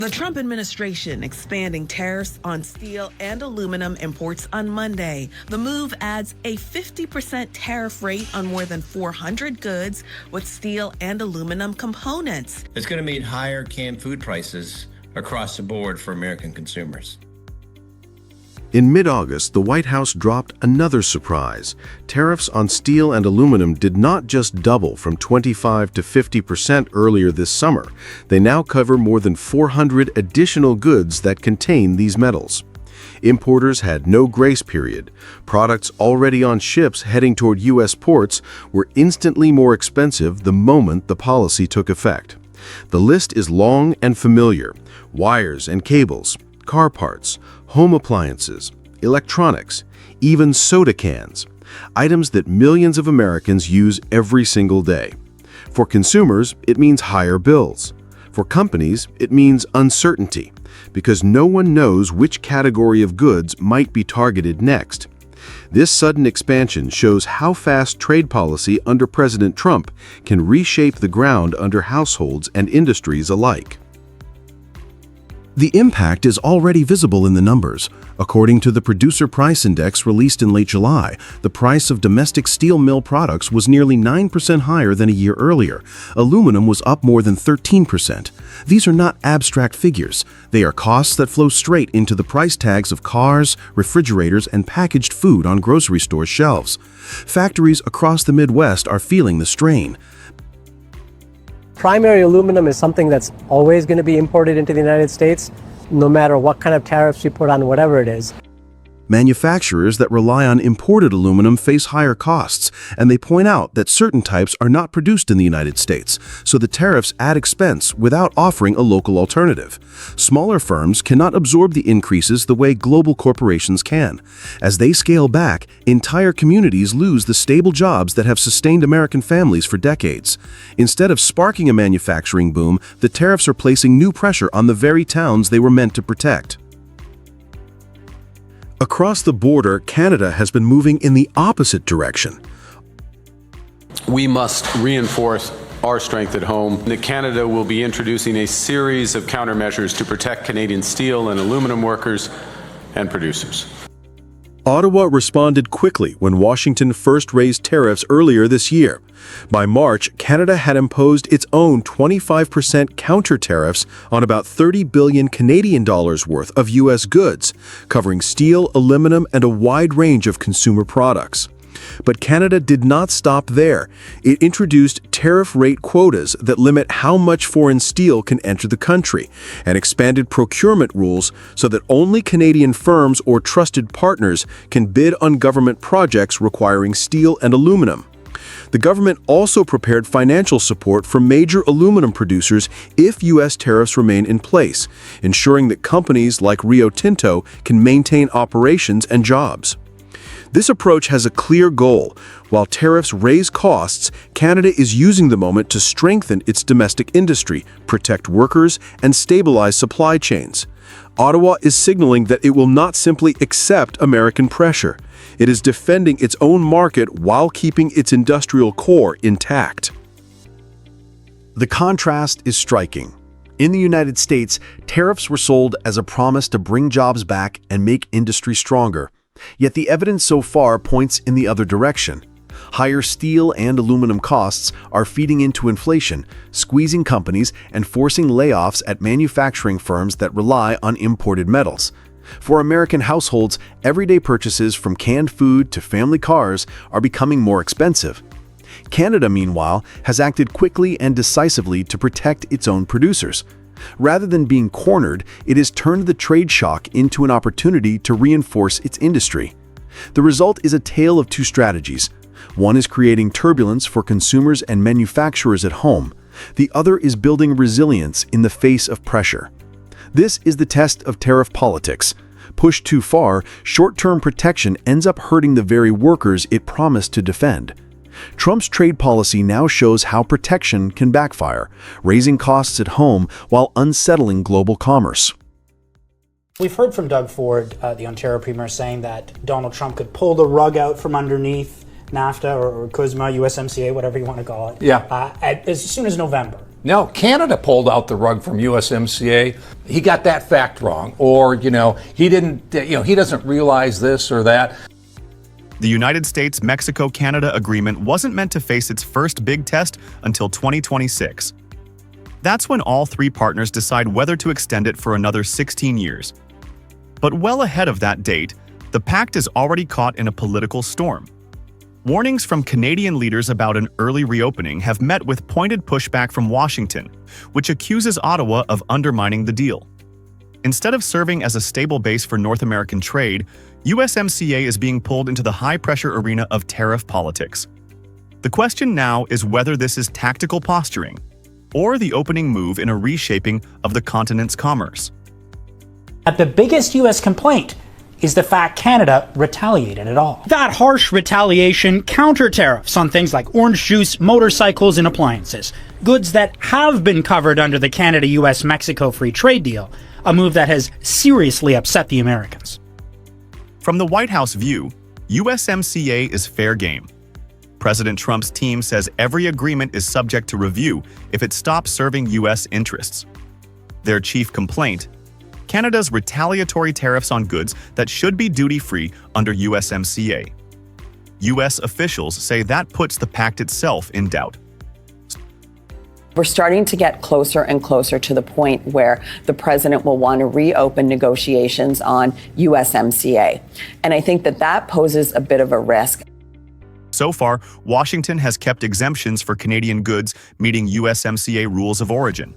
The Trump administration expanding tariffs on steel and aluminum imports on Monday. The move adds a 50% tariff rate on more than 400 goods with steel and aluminum components. It's going to mean higher canned food prices across the board for American consumers. In mid-August, the White House dropped another surprise. Tariffs on steel and aluminum did not just double from 25 to 50% earlier this summer. They now cover more than 400 additional goods that contain these metals. Importers had no grace period. Products already on ships heading toward U.S. ports were instantly more expensive the moment the policy took effect. The list is long and familiar: wires and cables, car parts, home appliances, electronics, even soda cans, items that millions of Americans use every single day. For consumers, it means higher bills. For companies, it means uncertainty, because no one knows which category of goods might be targeted next. This sudden expansion shows how fast trade policy under President Trump can reshape the ground under households and industries alike. The impact is already visible in the numbers. According to the Producer Price Index released in late July, the price of domestic steel mill products was nearly 9% higher than a year earlier. Aluminum was up more than 13%. These are not abstract figures. They are costs that flow straight into the price tags of cars, refrigerators, and packaged food on grocery store shelves. Factories across the Midwest are feeling the strain. Primary aluminum is something that's always going to be imported into the United States, no matter what kind of tariffs you put on whatever it is. Manufacturers that rely on imported aluminum face higher costs, and they point out that certain types are not produced in the United States, so the tariffs add expense without offering a local alternative. Smaller firms cannot absorb the increases the way global corporations can. As they scale back, entire communities lose the stable jobs that have sustained American families for decades. Instead of sparking a manufacturing boom, the tariffs are placing new pressure on the very towns they were meant to protect. Across the border, Canada has been moving in the opposite direction. We must reinforce our strength at home. Canada will be introducing a series of countermeasures to protect Canadian steel and aluminum workers and producers. Ottawa responded quickly when Washington first raised tariffs earlier this year. By March, Canada had imposed its own 25% counter-tariffs on about 30 billion Canadian dollars worth of U.S. goods, covering steel, aluminum, and a wide range of consumer products. But Canada did not stop there. It introduced tariff rate quotas that limit how much foreign steel can enter the country, and expanded procurement rules so that only Canadian firms or trusted partners can bid on government projects requiring steel and aluminum. The government also prepared financial support for major aluminum producers if U.S. tariffs remain in place, ensuring that companies like Rio Tinto can maintain operations and jobs. This approach has a clear goal. While tariffs raise costs, Canada is using the moment to strengthen its domestic industry, protect workers, and stabilize supply chains. Ottawa is signaling that it will not simply accept American pressure. It is defending its own market while keeping its industrial core intact. The contrast is striking. In the United States, tariffs were sold as a promise to bring jobs back and make industry stronger. Yet the evidence so far points in the other direction. Higher steel and aluminum costs are feeding into inflation, squeezing companies and forcing layoffs at manufacturing firms that rely on imported metals. For American households, everyday purchases from canned food to family cars are becoming more expensive. Canada, meanwhile, has acted quickly and decisively to protect its own producers. Rather than being cornered, it has turned the trade shock into an opportunity to reinforce its industry. The result is a tale of two strategies. One is creating turbulence for consumers and manufacturers at home. The other is building resilience in the face of pressure. This is the test of tariff politics. Pushed too far, short-term protection ends up hurting the very workers it promised to defend. Trump's trade policy now shows how protection can backfire, raising costs at home while unsettling global commerce. We've heard from Doug Ford, the Ontario Premier, saying that Donald Trump could pull the rug out from underneath NAFTA or CUSMA, USMCA, whatever you want to call it, as soon as November. No, Canada pulled out the rug from USMCA. He got that fact wrong. Or, he didn't, he doesn't realize this or that. The United States-Mexico-Canada agreement wasn't meant to face its first big test until 2026. That's when all three partners decide whether to extend it for another 16 years. But well ahead of that date, the pact is already caught in a political storm. Warnings from Canadian leaders about an early reopening have met with pointed pushback from Washington, which accuses Ottawa of undermining the deal. Instead of serving as a stable base for North American trade, USMCA is being pulled into the high-pressure arena of tariff politics. The question now is whether this is tactical posturing or the opening move in a reshaping of the continent's commerce. The biggest U.S. complaint is the fact Canada retaliated at all. That harsh retaliation counter-tariffs on things like orange juice, motorcycles, and appliances, goods that have been covered under the Canada-US-Mexico free trade deal, a move that has seriously upset the Americans. From the White House view, USMCA is fair game. President Trump's team says every agreement is subject to review if it stops serving U.S. interests. Their chief complaint: Canada's retaliatory tariffs on goods that should be duty-free under USMCA. U.S. officials say that puts the pact itself in doubt. We're starting to get closer and closer to the point where the president will want to reopen negotiations on USMCA. And I think that poses a bit of a risk. So far, Washington has kept exemptions for Canadian goods meeting USMCA rules of origin.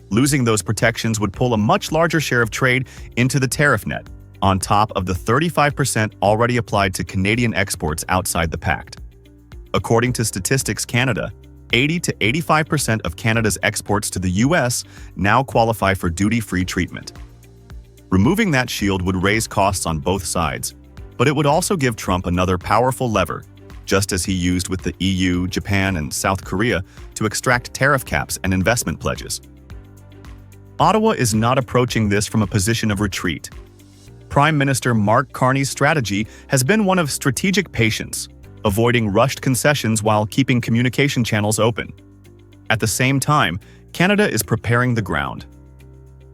Losing those protections would pull a much larger share of trade into the tariff net, on top of the 35% already applied to Canadian exports outside the pact. According to Statistics Canada, 80 to 85% of Canada's exports to the U.S. now qualify for duty-free treatment. Removing that shield would raise costs on both sides, but it would also give Trump another powerful lever, just as he used with the EU, Japan, and South Korea to extract tariff caps and investment pledges. Ottawa is not approaching this from a position of retreat. Prime Minister Mark Carney's strategy has been one of strategic patience, avoiding rushed concessions while keeping communication channels open. At the same time, Canada is preparing the ground.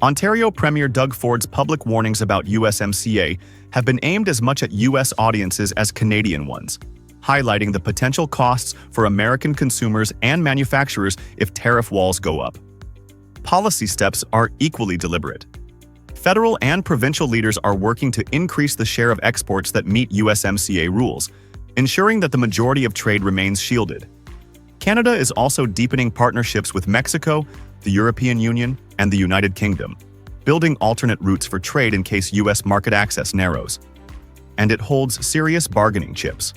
Ontario Premier Doug Ford's public warnings about USMCA have been aimed as much at U.S. audiences as Canadian ones, highlighting the potential costs for American consumers and manufacturers if tariff walls go up. Policy steps are equally deliberate. Federal and provincial leaders are working to increase the share of exports that meet USMCA rules, ensuring that the majority of trade remains shielded. Canada is also deepening partnerships with Mexico, the European Union, and the United Kingdom, building alternate routes for trade in case U.S. market access narrows. And it holds serious bargaining chips.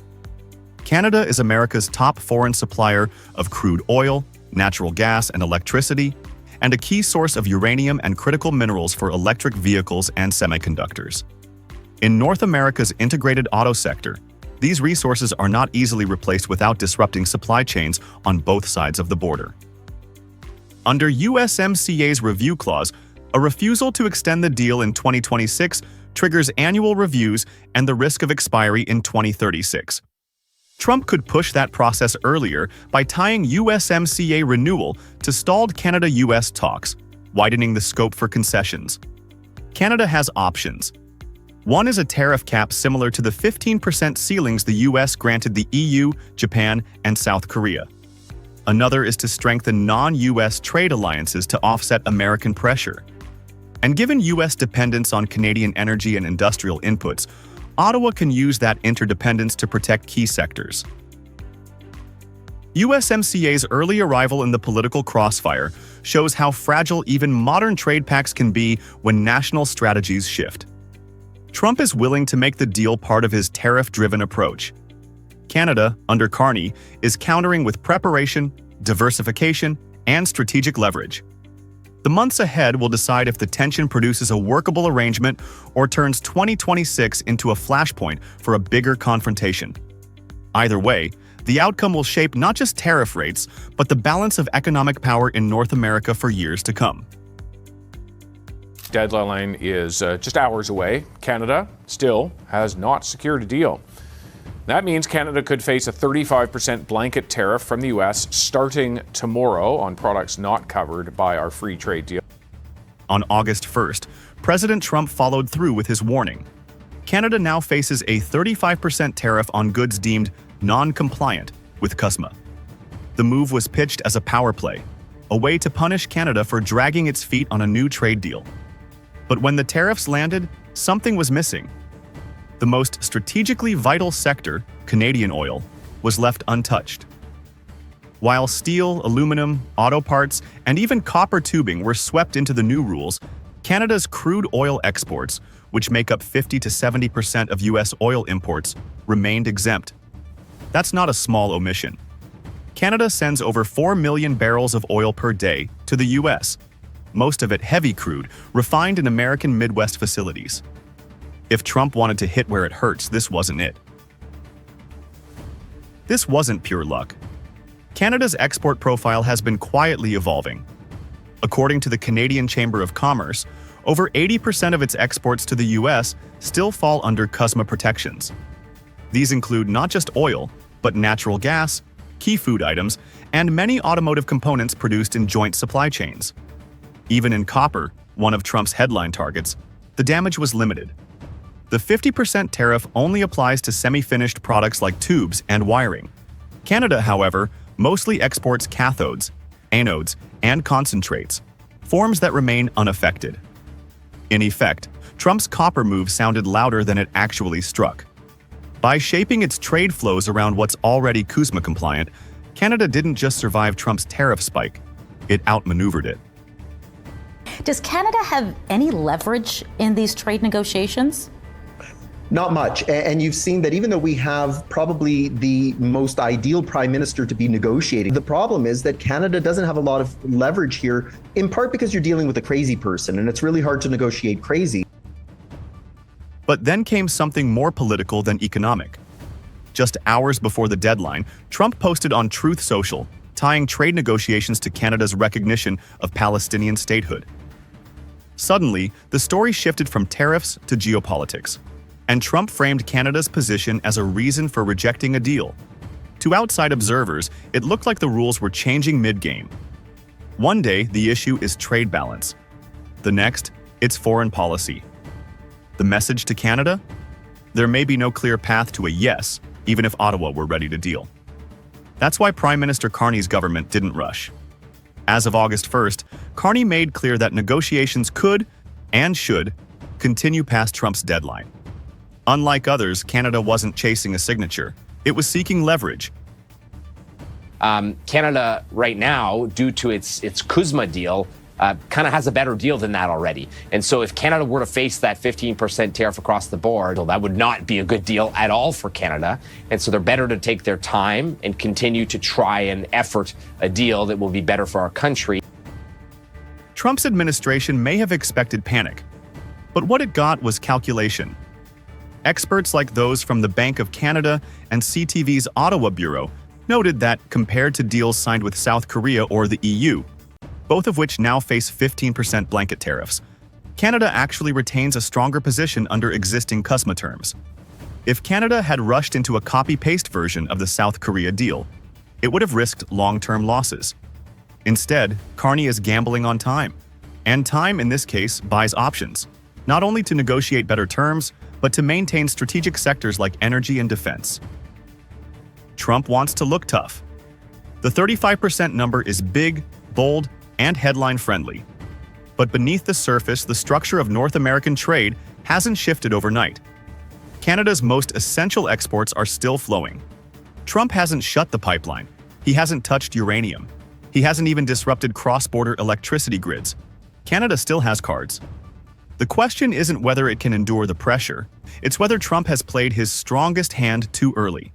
Canada is America's top foreign supplier of crude oil, natural gas, and electricity, and a key source of uranium and critical minerals for electric vehicles and semiconductors. In North America's integrated auto sector, these resources are not easily replaced without disrupting supply chains on both sides of the border. Under USMCA's review clause, a refusal to extend the deal in 2026 triggers annual reviews and the risk of expiry in 2036. Trump could push that process earlier by tying USMCA renewal to stalled Canada-US talks, widening the scope for concessions. Canada has options. One is a tariff cap similar to the 15% ceilings the U.S. granted the EU, Japan, and South Korea. Another is to strengthen non-U.S. trade alliances to offset American pressure. And given U.S. dependence on Canadian energy and industrial inputs, Ottawa can use that interdependence to protect key sectors. USMCA's early arrival in the political crossfire shows how fragile even modern trade pacts can be when national strategies shift. Trump is willing to make the deal part of his tariff-driven approach. Canada, under Carney, is countering with preparation, diversification, and strategic leverage. The months ahead will decide if the tension produces a workable arrangement or turns 2026 into a flashpoint for a bigger confrontation. Either way, the outcome will shape not just tariff rates, but the balance of economic power in North America for years to come. Deadline is just hours away. Canada still has not secured a deal. That means Canada could face a 35% blanket tariff from the U.S. starting tomorrow on products not covered by our free trade deal. On August 1st, President Trump followed through with his warning. Canada now faces a 35% tariff on goods deemed non-compliant with USMCA. The move was pitched as a power play, a way to punish Canada for dragging its feet on a new trade deal. But when the tariffs landed, something was missing. The most strategically vital sector, Canadian oil, was left untouched. While steel, aluminum, auto parts, and even copper tubing were swept into the new rules, Canada's crude oil exports, which make up 50 to 70% of U.S. oil imports, remained exempt. That's not a small omission. Canada sends over 4 million barrels of oil per day to the U.S., most of it heavy crude, refined in American Midwest facilities. If Trump wanted to hit where it hurts, this wasn't it. This wasn't pure luck. Canada's export profile has been quietly evolving. According to the Canadian Chamber of Commerce, over 80% of its exports to the U.S. still fall under USMCA protections. These include not just oil, but natural gas, key food items, and many automotive components produced in joint supply chains. Even in copper, one of Trump's headline targets, the damage was limited. The 50% tariff only applies to semi-finished products like tubes and wiring. Canada, however, mostly exports cathodes, anodes, and concentrates, forms that remain unaffected. In effect, Trump's copper move sounded louder than it actually struck. By shaping its trade flows around what's already USMCA compliant, Canada didn't just survive Trump's tariff spike, it outmaneuvered it. Does Canada have any leverage in these trade negotiations? Not much. And you've seen that even though we have probably the most ideal prime minister to be negotiating, the problem is that Canada doesn't have a lot of leverage here, in part because you're dealing with a crazy person, and it's really hard to negotiate crazy. But then came something more political than economic. Just hours before the deadline, Trump posted on Truth Social, tying trade negotiations to Canada's recognition of Palestinian statehood. Suddenly, the story shifted from tariffs to geopolitics, and Trump framed Canada's position as a reason for rejecting a deal. To outside observers, it looked like the rules were changing mid-game. One day, the issue is trade balance. The next, it's foreign policy. The message to Canada? There may be no clear path to a yes, even if Ottawa were ready to deal. That's why Prime Minister Carney's government didn't rush. As of August 1st, Carney made clear that negotiations could, and should, continue past Trump's deadline. Unlike others, Canada wasn't chasing a signature. It was seeking leverage. Canada right now, due to its CUSMA deal, kind of has a better deal than that already. And so if Canada were to face that 15% tariff across the board, well, that would not be a good deal at all for Canada. And so they're better to take their time and continue to try and effort a deal that will be better for our country. Trump's administration may have expected panic, but what it got was calculation. Experts like those from the Bank of Canada and CTV's Ottawa Bureau noted that compared to deals signed with South Korea or the EU, both of which now face 15% blanket tariffs, Canada actually retains a stronger position under existing USMCA terms. If Canada had rushed into a copy-paste version of the South Korea deal, it would have risked long-term losses. Instead, Carney is gambling on time. And time, in this case, buys options, not only to negotiate better terms, but to maintain strategic sectors like energy and defense. Trump wants to look tough. The 35% number is big, bold, and headline-friendly. But beneath the surface, the structure of North American trade hasn't shifted overnight. Canada's most essential exports are still flowing. Trump hasn't shut the pipeline. He hasn't touched uranium. He hasn't even disrupted cross-border electricity grids. Canada still has cards. The question isn't whether it can endure the pressure, it's whether Trump has played his strongest hand too early.